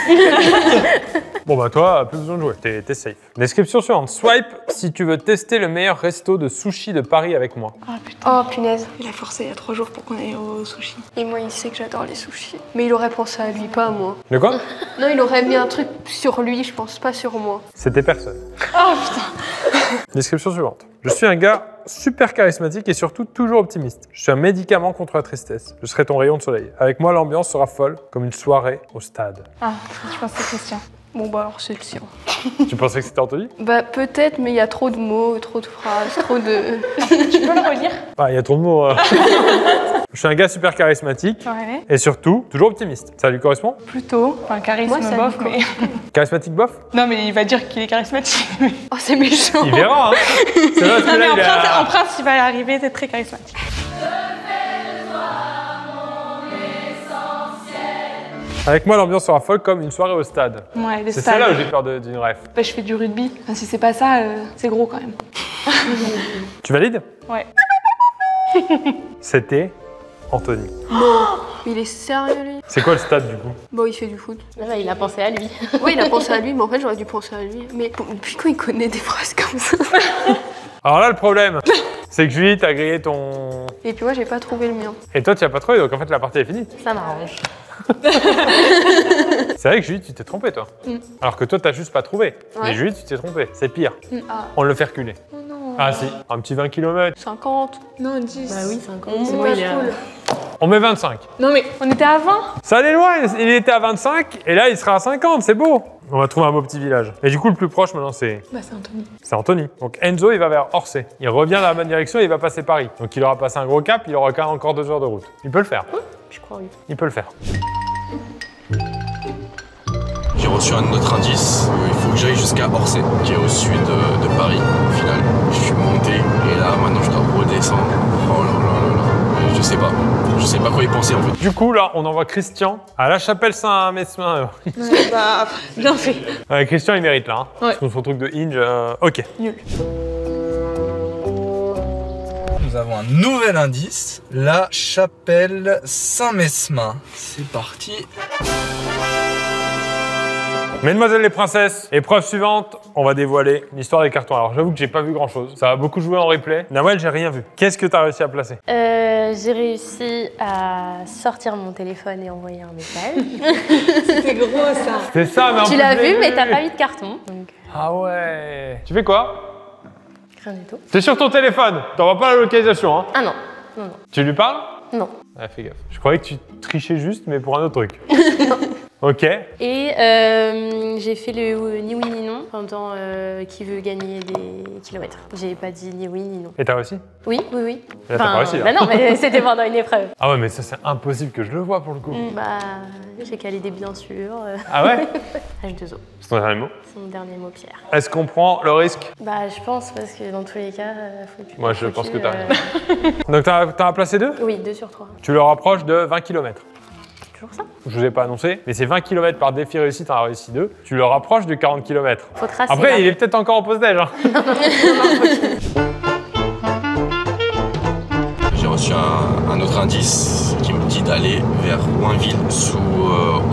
Bon bah toi, plus besoin de jouer, t'es safe. Description suivante. Swipe si tu veux tester le meilleur resto de sushi de Paris avec moi. Ah putain. Oh punaise. Il a forcé il y a 3 jours pour qu'on aille au sushi. Et moi, il sait que j'adore les sushis. Mais il aurait pensé à lui, pas à moi. De quoi? Non, il aurait mis un truc sur lui, je pense, pas sur moi. C'était personne. Oh putain. Description suivante. Je suis un gars super charismatique et surtout toujours optimiste. Je suis un médicament contre la tristesse. Je serai ton rayon de soleil. Avec moi, l'ambiance sera folle, comme une soirée au stade. Ah, je pense que c'est Christian. Bon, bah alors c'est le sien. Tu pensais que c'était Anthony? Bah peut-être, mais il y a trop de mots, trop de phrases, trop de... Tu peux le relire? Ah, il y a trop de mots. Je suis un gars super charismatique Ouais. et surtout toujours optimiste. Ça lui correspond? Plutôt. Enfin, charisme, Moi, ça bof, lui mais... Charismatique bof? Non, mais il va dire qu'il est charismatique. Oh, c'est méchant. Il verra, hein. C'est vrai, parce que Non, mais là, en prince, il va arriver d'être très charismatique. Avec moi, l'ambiance sera folle comme une soirée au stade. Ouais, les C'est stades. celle-là où j'ai peur d'une ref. Bah, je fais du rugby. Enfin, si c'est pas ça, c'est gros quand même. Tu valides? Ouais. C'était Anthony. Mais il est sérieux, lui? C'est quoi le stade du coup? Bon, il fait du foot. Ah bah, il a pensé à lui. Oui, il a pensé à lui, mais en fait, j'aurais dû penser à lui. Mais depuis quand il connaît des phrases comme ça? Alors là, le problème, c'est que Julie, t'as grillé ton... Et puis moi, j'ai pas trouvé le mien. Et toi, tu n'as pas trouvé, donc en fait, la partie est finie. Ça m'arrange. C'est vrai que Julie, tu t'es trompée, toi. Alors que toi, t'as juste pas trouvé. Mais Ouais. Julie, tu t'es trompée. C'est pire. Ah. On le fait reculer. Oh non. Ah si, un petit 20 km. 50. Non, 10. Bah oui, 50. C'est C'est pas moi, il est cool. On met 25. Non, mais on était à 20. Ça allait loin, il était à 25 et là, il sera à 50, c'est beau. On va trouver un beau petit village. Et du coup, le plus proche maintenant, c'est Bah, c'est Anthony. Anthony. Donc Enzo, il va vers Orsay. Il revient dans la bonne direction et il va passer Paris. Donc il aura passé un gros cap, il aura quand même encore 2 heures de route. Il peut le faire. Je crois, oui. Il peut le faire. J'ai reçu un autre indice. Il faut que j'aille jusqu'à Orsay, qui est au sud de Paris. Au final, je suis monté et là, maintenant, je dois redescendre. Oh là là là là. Je sais pas. Je sais pas quoi y penser en fait. Du coup, là, on envoie Christian à la chapelle Saint-Mesmin. Bah, bien fait. Christian, il mérite là. Hein. Ouais. Parce que son truc de hinge, ok. Nul. Nous avons un nouvel indice, la chapelle Saint-Mesmin. C'est parti. Mesdemoiselles les princesses, épreuve suivante, on va dévoiler l'histoire des cartons. Alors j'avoue que j'ai pas vu grand chose. Ça a beaucoup joué en replay. Nawel, j'ai rien vu. Qu'est-ce que t'as réussi à placer? J'ai réussi à sortir mon téléphone et envoyer un message. C'était gros, ça. C'est ça, mais en Tu plus, l'as je l'ai vu, mais t'as pas mis de carton. Donc, Ah ouais. Tu fais quoi? rien du tout. T'es sur ton téléphone. T'envoies pas la localisation, hein? Ah non, non, non. Tu lui parles? Non. Ah, fais gaffe. Je croyais que tu trichais juste, mais pour un autre truc. Ok. Et j'ai fait le ni oui ni non pendant qui veut gagner des kilomètres. J'ai pas dit ni oui ni non. Et t'as réussi? Oui, oui, oui. Là, t'as pas réussi, là. Bah non, mais c'était pendant une épreuve. Ah ouais, mais ça, c'est impossible que je le vois pour le coup. Bah, j'ai calé des bien sûr. Ah ouais? H2O, C'est ton dernier mot. c'est mon dernier mot, Pierre. Est-ce qu'on prend le risque? Bah, je pense parce que dans tous les cas, faut que tu. Moi, je faut pense tu, que t'as raison. Donc t'as placé 2? Oui, 2 sur 3. Tu le rapproches de 20 km. Toujours ça. Je vous ai pas annoncé, mais c'est 20 km par défi réussi, t'en as réussi 2. Tu le rapproches de 40 km. Faut tracer. Après, là. il est peut-être encore en pause-déj. Hein. J'ai reçu un autre indice qui me dit d'aller vers Roinville sous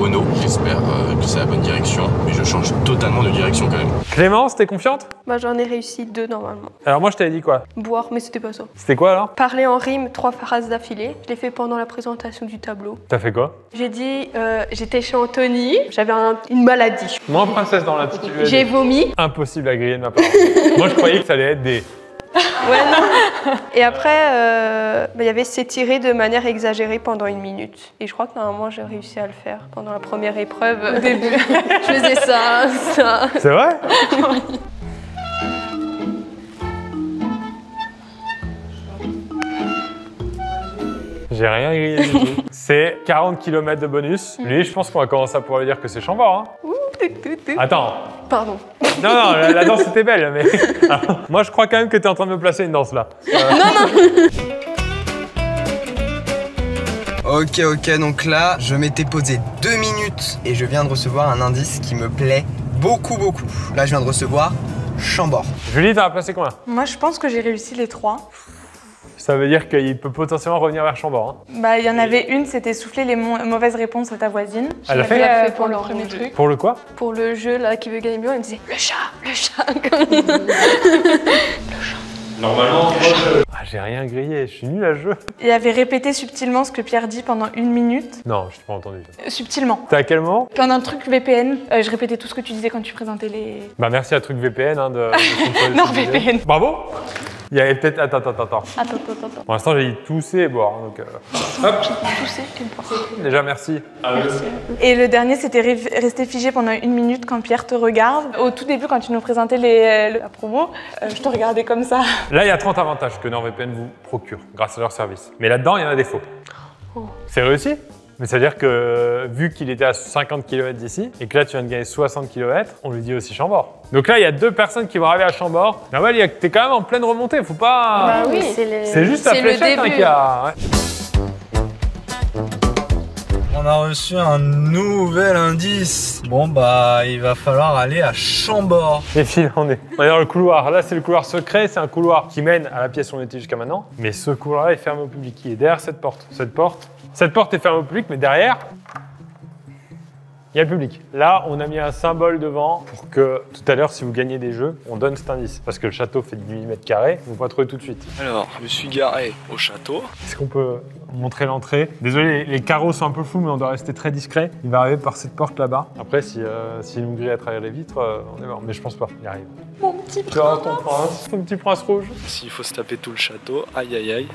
Ono. J'espère que c'est la bonne direction, mais je change totalement de direction quand même. Clémence, t'es confiante? Bah, j'en ai réussi 2 normalement. Alors moi, je t'avais dit quoi? Boire, mais c'était pas ça. C'était quoi alors? Parler en rime 3 phrases d'affilée. Je l'ai fait pendant la présentation du tableau. T'as fait quoi? J'ai dit, j'étais chez Anthony, j'avais une maladie. Moi, princesse dans l'attitude. J'ai vomi. Impossible à griller de ma part. Moi, je croyais que ça allait être des... Ouais, non. Et après, il y avait s'étirer de manière exagérée pendant 1 minute. Et je crois que normalement, j'ai réussi à le faire pendant la première épreuve. Au début, je faisais ça. C'est vrai? J'ai rien grillé du tout. C'est 40 km de bonus. Lui, je pense qu'on va commencer à pouvoir lui dire que c'est Chambord. Hein. Attends. Pardon. Non, la danse était belle, mais... Alors, moi, je crois quand même que tu es en train de me placer une danse, là. Ok, donc là, je m'étais posé 2 minutes et je viens de recevoir un indice qui me plaît beaucoup. Là, je viens de recevoir Chambord. Julie, t'as placé combien? Moi, je pense que j'ai réussi les 3. Ça veut dire qu'il peut potentiellement revenir vers Chambord. Hein. Bah, il y en avait une, c'était souffler les mauvaises réponses à ta voisine. Elle l'a Elle l'a fait fait pour le le premier jeu. truc. Pour le quoi? Pour le jeu là qui veut gagner bien, elle me disait le chat. Normalement, j'ai rien grillé, je suis nul à jeu. Il avait répété subtilement ce que Pierre dit pendant 1 minute. Non, je t'ai pas entendu. Subtilement. T'es à quel moment? Pendant le truc VPN, je répétais tout ce que tu disais quand tu présentais les... Bah merci à Truc VPN hein, de Non, VPN. Bravo. Il y avait peut-être... Attends. Attends. Pour l'instant, j'ai dit tousser et boire. Donc, hop. Tousser et boire. Déjà, merci. Et le dernier, c'était rester figé pendant 1 minute quand Pierre te regarde. Au tout début, quand tu nous présentais la promo, je te regardais comme ça. Là, il y a 30 avantages que NordVPN vous procure grâce à leur service. Mais là-dedans, il y en a des faux. C'est réussi. Mais ça veut dire que vu qu'il était à 50 km d'ici et que là tu viens de gagner 60 km, on lui dit aussi Chambord. Donc là il y a 2 personnes qui vont arriver à Chambord. Nawel, t'es quand même en pleine remontée, faut pas... Bah oui. C'est juste la C'est le fléchette hein, début. qui a... Ouais. On a reçu un nouvel indice. Bon bah il va falloir aller à Chambord. Les fils, on est dans le couloir. Là c'est le couloir secret, c'est un couloir qui mène à la pièce où on était jusqu'à maintenant. Mais ce couloir-là est fermé au public. Il est derrière cette porte. Cette porte est fermée au public, mais derrière, il y a le public. Là, on a mis un symbole devant pour que tout à l'heure, si vous gagnez des jeux, on donne cet indice. Parce que le château fait 18 mètres carrés, vous pouvez pas trouver tout de suite. Alors, je me suis garé au château. Est-ce qu'on peut montrer l'entrée? Désolé, les carreaux sont un peu flous, mais on doit rester très discret. Il va arriver par cette porte là-bas. Après, s'il nous grille à travers les vitres, on est mort. Mais je pense pas, il arrive. Mon petit Tu vois ton prince, ton petit prince rouge. S'il faut se taper tout le château, aïe aïe aïe.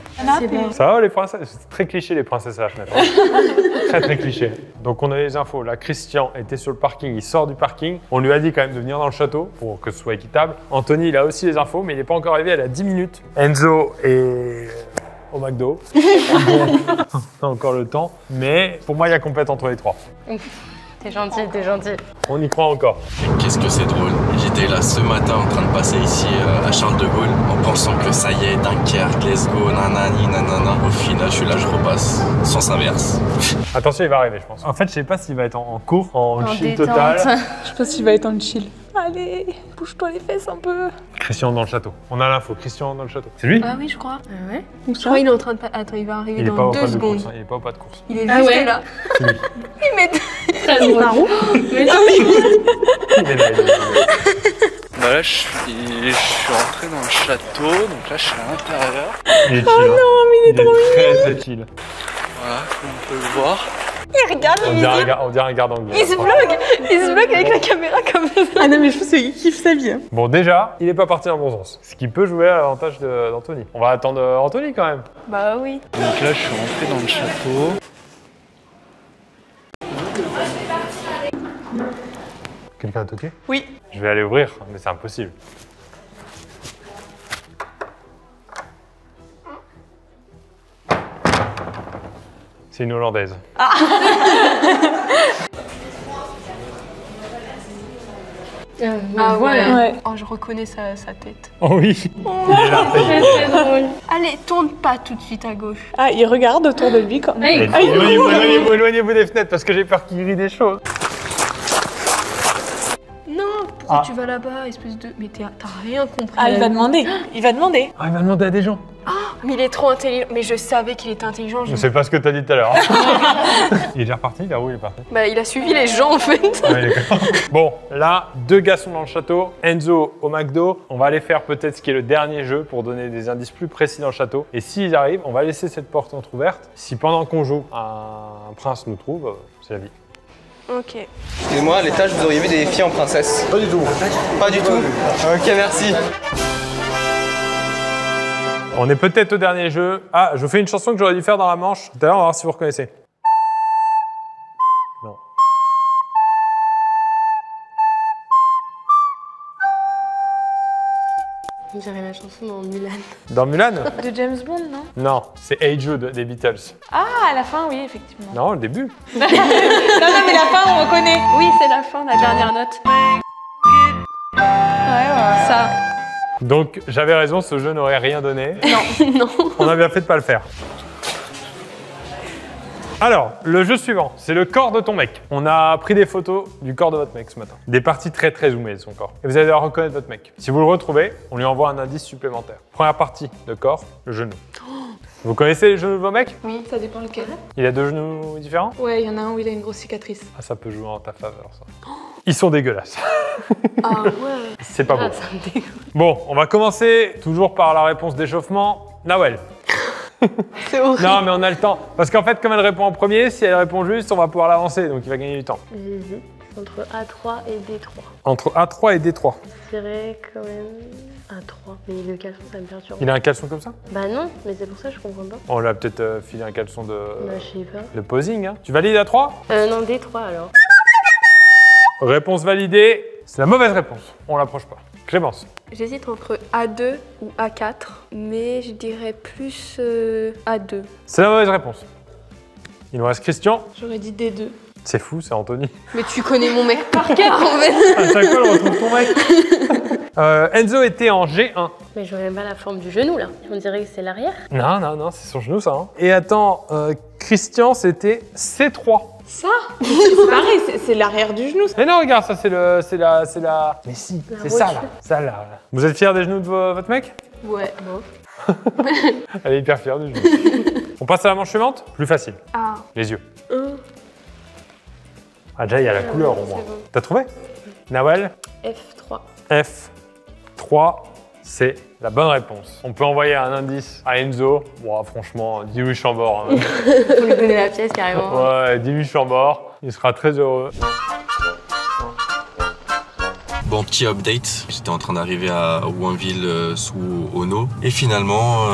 Ça va les princesses? C'est très cliché les princesses à la fenêtre. Très cliché. Donc on a les infos. Là, Christian était sur le parking, il sort du parking. On lui a dit quand même de venir dans le château pour que ce soit équitable. Anthony, il a aussi les infos, mais il n'est pas encore arrivé, elle a 10 minutes. Enzo est au McDo. Bon, on a encore le temps. Mais pour moi, il y a compète entre les 3. T'es gentil. On y croit encore. Et qu'est-ce que c'est drôle. J'étais là ce matin en train de passer ici à Charles de Gaulle en pensant que ça y est, Dunkerque, let's go, nanani, nanana. Au final, je suis là, je repasse. Sens inverse. Attention, il va arriver, je pense. En fait, je sais pas s'il va être en cours, en chill détente. total. Je pense qu'il va être en chill. Allez, bouge-toi les fesses un peu. Christian dans le château. On a l'info. Christian dans le château. C'est lui? Ah oui, je crois. Ah ouais? Je crois qu'il est en train de... Attends, il va arriver Il est pas dans au 2 pas de secondes. course. Hein. Il est pas au pas de course. Il est juste là. C'est lui. Très drôle. Il est là, il est là. Bah là, je suis rentré dans le château, donc là, je suis à l'intérieur. Il est chill. Oh non, mais il est trop très chill. Voilà, comme on peut le voir. Il regarde, On dirait un garde anglais. il se vlog avec la caméra comme ça. Ah non, mais je pense qu'il kiffe sa vie. Hein. Bon, déjà, il est pas parti dans le bon sens. Ce qui peut jouer à l'avantage d'Anthony. On va attendre Anthony quand même. Bah oui. Donc là, je suis rentré dans le château. Quelqu'un a toqué? Oui. Je vais aller ouvrir, mais c'est impossible. C'est une Hollandaise. Ah ouais. Ouais. Oh, je reconnais sa tête. Oh oui. Il est là, ça y est. C'est drôle. Allez, tourne pas tout de suite à gauche. Ah, il regarde autour de lui quand même. Éloignez-vous des fenêtres parce que j'ai peur qu'il grille des choses. Non, pourquoi tu vas là-bas, espèce de... Mais t'as rien compris. Ah, il va demander. Il va demander. Ah, il m'a demandé à des gens. Mais il est trop intelligent. Mais je savais qu'il était intelligent. Je sais pas ce que t'as dit tout à l'heure. Il est déjà reparti? Vers où il est parti? Bah, il a suivi les gens en fait. Ouais, d'accord. Bon, là, 2 gars sont dans le château. Enzo au McDo. On va aller faire peut-être ce qui est le dernier jeu pour donner des indices plus précis dans le château. Et s'ils arrivent, on va laisser cette porte entrouverte. Si pendant qu'on joue, un prince nous trouve, c'est la vie. Ok. Excusez-moi, à l'étage, vous auriez vu des filles en princesse? Pas du tout. Pas du tout? Ok, merci. On est peut-être au dernier jeu. Ah, je fais une chanson que j'aurais dû faire dans la manche. Tout à l'heure, on va voir si vous reconnaissez. Non. On dirait la chanson dans Mulan. Dans Mulan? De James Bond, non? Non, c'est Hey Jude des Beatles. Ah, à la fin, oui, effectivement. Non, le début. Non, mais la fin, on reconnaît. Oui, c'est la fin, la dernière note. Ouais. Ça. Donc j'avais raison, ce jeu n'aurait rien donné. Non. On a bien fait de pas le faire. Alors, le jeu suivant, c'est le corps de ton mec. On a pris des photos du corps de votre mec ce matin. Des parties très zoomées de son corps. Et vous allez devoir reconnaître votre mec. Si vous le retrouvez, on lui envoie un indice supplémentaire. Première partie de corps, le genou. Vous connaissez les genoux de vos mecs? Oui, ça dépend lequel. Il a deux genoux différents? Ouais, il y en a un où il a une grosse cicatrice. Ah, ça peut jouer en ta faveur, ça. Ils sont dégueulasses. Ah ouais. C'est pas beau. Ah, ça me dégoûte. Bon, on va commencer toujours par la réponse d'échauffement. Nawel. C'est horrible. Non, mais on a le temps. Parce qu'en fait, comme elle répond en premier, si elle répond juste, on va pouvoir l'avancer. Donc il va gagner du temps. J'hésite entre A3 et D3. Entre A3 et D3. Je dirais quand même A3. Mais le caleçon, ça me perturbe. Il a un caleçon comme ça? Bah non, mais c'est pour ça que je comprends pas. On lui a peut-être filé un caleçon de Bah je sais pas. posing. Hein. Tu valides A3? Non, D3 alors. Réponse validée. C'est la mauvaise réponse. On l'approche pas. Clémence. J'hésite entre A2 ou A4, mais je dirais plus A2. C'est la mauvaise réponse. Il nous reste Christian. J'aurais dit D2. C'est fou, c'est Anthony. Mais tu connais mon mec par cœur en fait. À chaque fois, on retrouve ton mec. Enzo était en G1. Mais je vois même pas la forme du genou là. On dirait que c'est l'arrière. Non, c'est son genou ça. Hein. Et attends, Christian, c'était C3. Ça? C'est pareil, c'est l'arrière du genou. Mais non, regarde, ça c'est la. Mais si, La c'est ça rotule. là. Ça là. Vous êtes fiers des genoux de votre mec? Ouais. Bon. Elle est hyper fière du genou. On passe à la manche suivante? Plus facile. Ah. Les yeux. Ah, déjà, il y a la couleur au moins. c'est bon. T'as trouvé? Nawel? F3. F3, c'est la bonne réponse. On peut envoyer un indice à Enzo. Bon, franchement, dis-lui Chambord. Hein. Faut lui donner la pièce carrément. Ouais, dis-lui Chambord. Il sera très heureux. Bon, petit update. J'étais en train d'arriver à Ouinville sous Ono. Et finalement,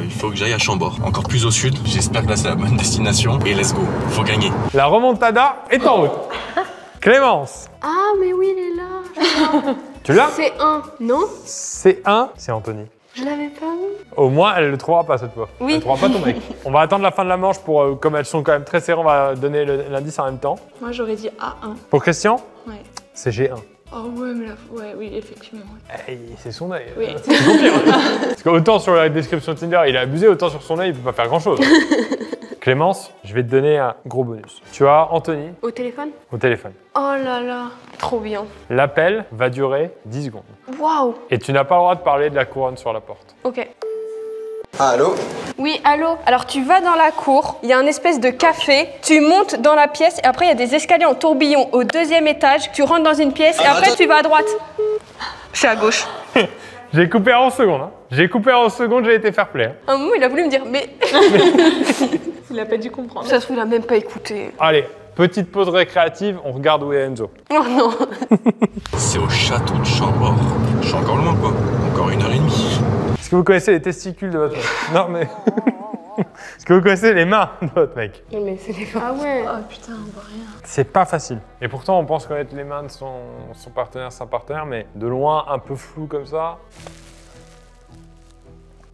il faut que j'aille à Chambord. Encore plus au sud. J'espère que là, c'est la bonne destination. Et let's go. Faut gagner. La remontada est en route. Clémence, Ah mais oui, il est là. tu l'as? C'est un. Non? C1, c'est Anthony. Je l'avais pas vu. Au moins, elle le trouvera pas cette fois. Oui. Elle trouvera pas ton mec. On va attendre la fin de la manche pour, comme elles sont quand même très serrées, on va donner l'indice en même temps. Moi, j'aurais dit A1. Pour Christian, Ouais. c'est G1. Oh ouais, mais oui, effectivement. Hey, c'est son œil. Oui. C'est son pire. Parce qu'autant sur la description de Tinder, il a abusé, autant sur son œil, il peut pas faire grand chose. Clémence, je vais te donner un gros bonus. Tu as Anthony Au téléphone? au téléphone. Oh là là. Trop bien. L'appel va durer 10 secondes. Waouh. Et tu n'as pas le droit de parler de la couronne sur la porte. Ok. Allô? Oui, allô? Alors tu vas dans la cour, il y a un espèce de café, tu montes dans la pièce et après il y a des escaliers en tourbillon au 2e étage, tu rentres dans une pièce et après tu vas à droite. Je suis à gauche. J'ai coupé en 11 secondes. Hein. J'ai coupé en 11 secondes, j'ai été fair play. Hein. À un moment il a voulu me dire mais Il a pas dû comprendre. ça se trouve il a même pas écouté. Allez, petite pause récréative, on regarde où est Enzo. Oh non. C'est au château de Chambord. Je suis encore loin, quoi. Encore 1h30. Est-ce que vous connaissez les testicules de votre mec? Non, mais... Est-ce que vous connaissez les mains de votre mec? Mais c'est des Ah ouais. Oh putain, on voit rien. C'est pas facile. Et pourtant, on pense connaître les mains de son partenaire, sa partenaire, mais de loin, un peu flou comme ça.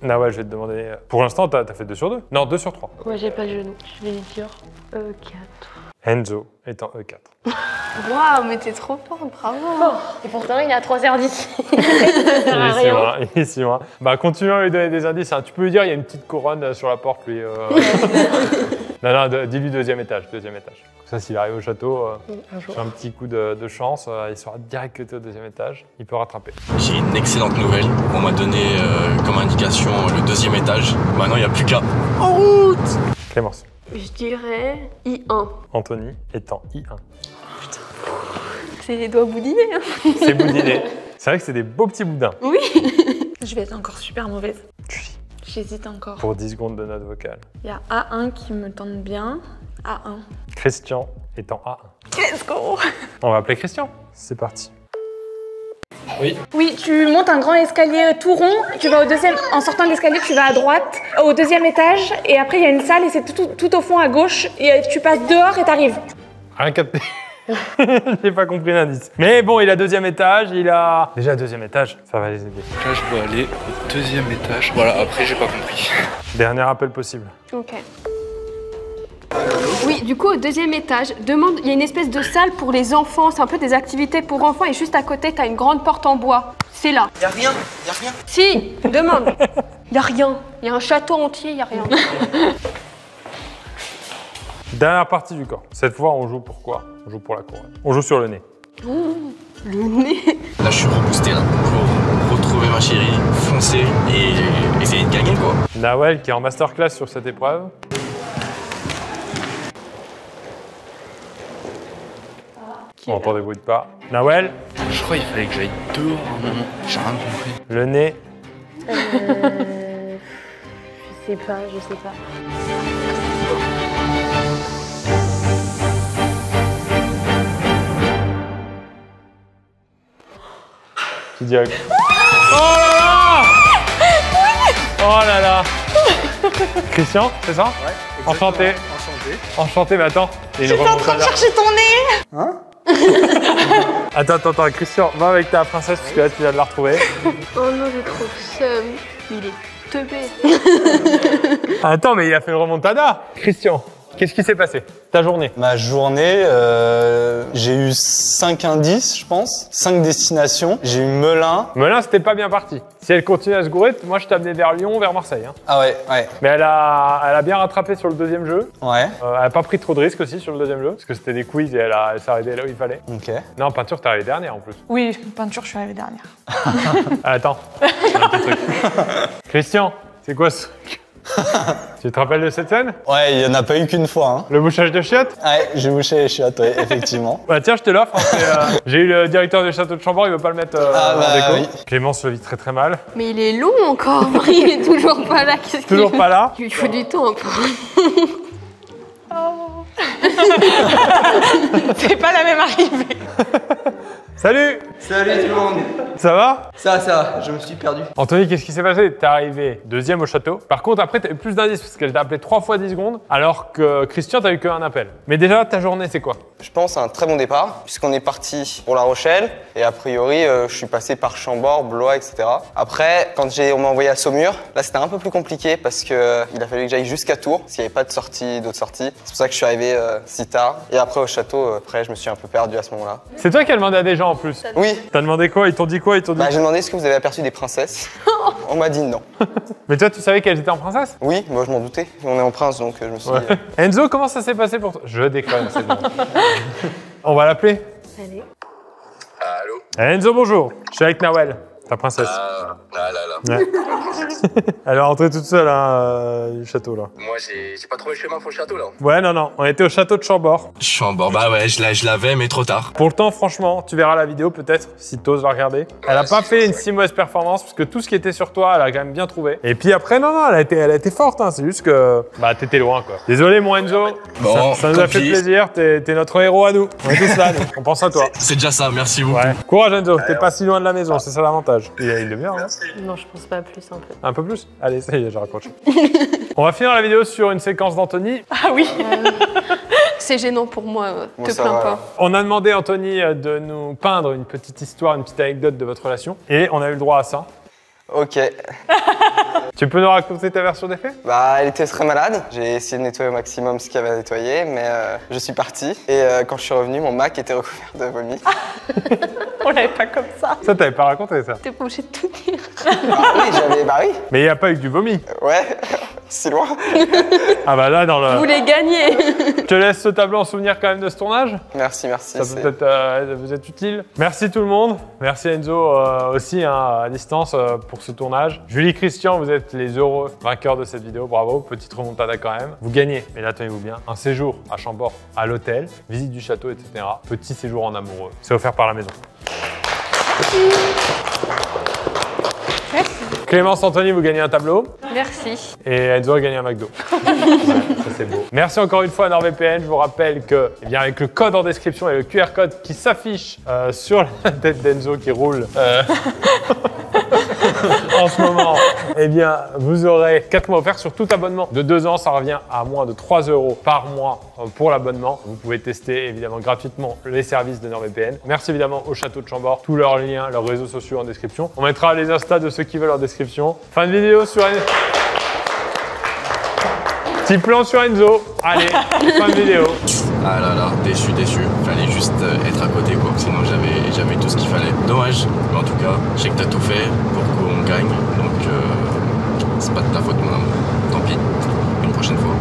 Ah ouais, je vais te demander... Pour l'instant, t'as fait 2 sur 2? Non, 2 sur 3. Moi j'ai pas le genou. Je vais dire E4. Enzo est en E4. Waouh, mais t'es trop fort, bravo. Et pourtant il est à 3h10. Il est si loin, il est si loin. Bah, continuons à lui donner des indices. Hein. Tu peux lui dire, il y a une petite couronne sur la porte, lui. Non, dis-lui 2e étage, 2e étage. Ça, s'il arrive au château, Un jour. sur un petit coup de chance, il sera direct que t'es au 2e étage. Il peut rattraper. J'ai une excellente nouvelle. On m'a donné comme indication le 2e étage. Maintenant, il n'y a plus qu'à... En route! Clémence. Je dirais I1. Anthony est en I1. C'est les doigts boudinés. Hein. C'est boudiné. C'est vrai que c'est des beaux petits boudins. Je vais être encore super mauvaise. Chut. J'hésite encore. Pour 10 secondes de note vocale. Il y a A1 qui me tente bien. A1. Christian est en A1. Let's go! On va appeler Christian. C'est parti. Oui, tu montes un grand escalier tout rond, tu vas au 2e, en sortant de l'escalier, tu vas à droite, au 2e étage, et après il y a une salle et c'est tout au fond à gauche, et tu passes dehors et t'arrives. Rien capté. J'ai pas compris l'indice. Mais bon, il a deuxième étage, il a... Déjà, deuxième étage, ça va les aider. Là, je dois aller au deuxième étage. Voilà, après, j'ai pas compris. Dernier appel possible. Ok. Oui, du coup, au deuxième étage, demande, il y a une espèce de salle pour les enfants, c'est un peu des activités pour enfants, et juste à côté, t'as une grande porte en bois. C'est là. Y'a rien. Si, demande. Il y a rien. Il y a un château entier, il y a rien. Dernière partie du corps. Cette fois, on joue pour quoi? On joue pour la couronne. On joue sur le nez. Ouh, le nez. Là, je suis reboosté là pour retrouver ma chérie, foncer et essayer de gagner quoi. Nawel qui est en masterclass sur cette épreuve. On entend des bruits de pas. Nawel, Je crois qu'il fallait que j'aille dehors à un moment. J'ai rien compris. le nez. Je sais pas. Tu dis. Oh là là! Oh là là! Christian, c'est ça? Ouais. Enchanté. Enchanté, mais attends. J'étais en train de chercher ton nez. Hein? Attends, Christian, va avec ta princesse parce que là tu viens de la retrouver. Oh non, j'ai trop seum. Il est teubé. Attends, mais il a fait une remontada. Christian, qu'est-ce qui s'est passé? Ta journée? Ma journée, j'ai eu 5 indices, je pense, 5 destinations. J'ai eu Melun. Melun, c'était pas bien parti. Si elle continue à se gourer, moi je t'amenais vers Lyon, vers Marseille. Hein. Ah ouais. Mais elle a bien rattrapé sur le deuxième jeu. Ouais, Elle a pas pris trop de risques aussi sur le deuxième jeu, parce que c'était des quiz et elle s'est arrêtée là où il fallait. ok. Non, peinture, t'es arrivée dernière en plus. Oui, peinture, je suis arrivée dernière. Attends, j'ai un petit truc. Christian, c'est quoi ce truc? Tu te rappelles de cette scène? Ouais, il y en a pas eu qu'une fois. Hein. Le bouchage de chiottes? Ouais, j'ai bouché les chiottes, ouais, effectivement. Bah tiens, je te l'offre. Hein, j'ai eu le directeur du château de Chambord, il veut pas le mettre Ah bah en déco. oui. Clémence le vit très très mal. Mais il est long encore. Il est toujours pas là. Qu'est-ce qu'il Toujours fait? pas là. Il lui faut du temps. C'est pas la même arrivée. Salut! Salut tout le monde. Ça va? Ça, je me suis perdu. Anthony, qu'est-ce qui s'est passé? T'es arrivé deuxième au château. Par contre, après, t'as eu plus d'indices parce qu'elle t'a appelé 3 fois 10 secondes, alors que Christian, t'as eu qu'un appel. Mais déjà, ta journée, c'est quoi? Je pense un très bon départ, puisqu'on est parti pour La Rochelle, et a priori, je suis passé par Chambord, Blois, etc. Après, quand on m'a envoyé à Saumur, là, c'était un peu plus compliqué parce qu'il a fallu que j'aille jusqu'à Tours, parce qu'il n'y avait pas d'autres sorties. C'est pour ça que je suis arrivé si tard. Et après, au château, après, je me suis un peu perdu à ce moment-là. C'est toi qui as demandé à des gens en plus. Oui, T'as demandé quoi? Ils t'ont dit quoi? Ils t'ont dit... bah, j'ai demandé est-ce que vous avez aperçu des princesses. On m'a dit non. Mais toi, tu savais qu'elles étaient en princesse? Oui, moi, je m'en doutais. On est en prince, donc je me suis dit... Enzo, comment ça s'est passé pour toi? Je déconne, c'est bon. On va l'appeler. Allez. Allô? Enzo, bonjour. Je suis avec Nawel, ta princesse. Là. Ouais. Elle est rentrée toute seule du château là. Moi, j'ai pas trouvé le chemin pour le château là. Ouais, non, on était au château de Chambord. Chambord, bah ouais, je l'avais, mais trop tard. Pourtant, franchement, tu verras la vidéo peut-être, si t'oses la regarder. Elle a pas fait une si mauvaise performance, parce que tout ce qui était sur toi, elle a quand même bien trouvé. Et puis après, non, elle a été forte, hein. C'est juste que bah t'étais loin quoi. Désolé mon Enzo, Bon, ça nous a fait tant pis. plaisir, t'es notre héros à nous. On est tous là, nous. On pense à toi. C'est déjà ça, merci beaucoup. Ouais. Courage Enzo, t'es pas si loin de la maison, c'est ça l'avantage. Il est bien, hein. Non, je pense pas plus un peu. Un peu plus? Allez, ça y est, j'ai raccroché. On va finir la vidéo sur une séquence d'Anthony. Ah oui. C'est gênant pour moi, Bon, te ça plains va. pas. On a demandé à Anthony de nous peindre une petite histoire, une petite anecdote de votre relation. Et on a eu le droit à ça. Ok. Tu peux nous raconter ta version des faits? Bah, elle était très malade. J'ai essayé de nettoyer au maximum ce qu'il y avait à nettoyer, mais je suis parti. Et quand je suis revenu, mon Mac était recouvert de vomi. On l'avait pas comme ça. Ça, t'avais pas raconté ça. T'es pas obligé de tout dire. Bah oui. Mais il n'y a pas eu que du vomi. Ouais, si loin. Ah bah là, dans Vous le... voulez gagner. Je te laisse ce tableau en souvenir quand même de ce tournage. Merci. Ça peut peut-être vous être utile. Merci tout le monde. Merci Enzo aussi hein, à distance pour ce tournage. Julie, Christian, vous êtes les heureux vainqueurs de cette vidéo. Bravo, petite remontada quand même. Vous gagnez, mais là tenez-vous bien, un séjour à Chambord, à l'hôtel, visite du château, etc. Petit séjour en amoureux. C'est offert par la maison. Merci. Clémence, Anthony, vous gagnez un tableau. Merci. Et Enzo a gagné un McDo. Ouais, ça c'est beau. Merci encore une fois à NordVPN. Je vous rappelle que, eh bien, avec le code en description et le QR code qui s'affiche sur la tête d'Enzo qui roule en ce moment, eh bien, vous aurez 4 mois offerts sur tout abonnement. De 2 ans, ça revient à moins de 3 € par mois pour l'abonnement. Vous pouvez tester évidemment gratuitement les services de NordVPN. Merci évidemment au Château de Chambord. Tous leurs liens, leurs réseaux sociaux en description. On mettra les Insta de ceux qui veulent en description. Fin de vidéo sur Petit plan sur Enzo. Allez, fin de vidéo. Ah là là, déçu. Fallait juste être à côté quoi, sinon j'avais tout ce qu'il fallait. Dommage, mais en tout cas, je sais que t'as tout fait pour qu'on gagne, donc c'est pas de ta faute mon amour. Tant pis, une prochaine fois.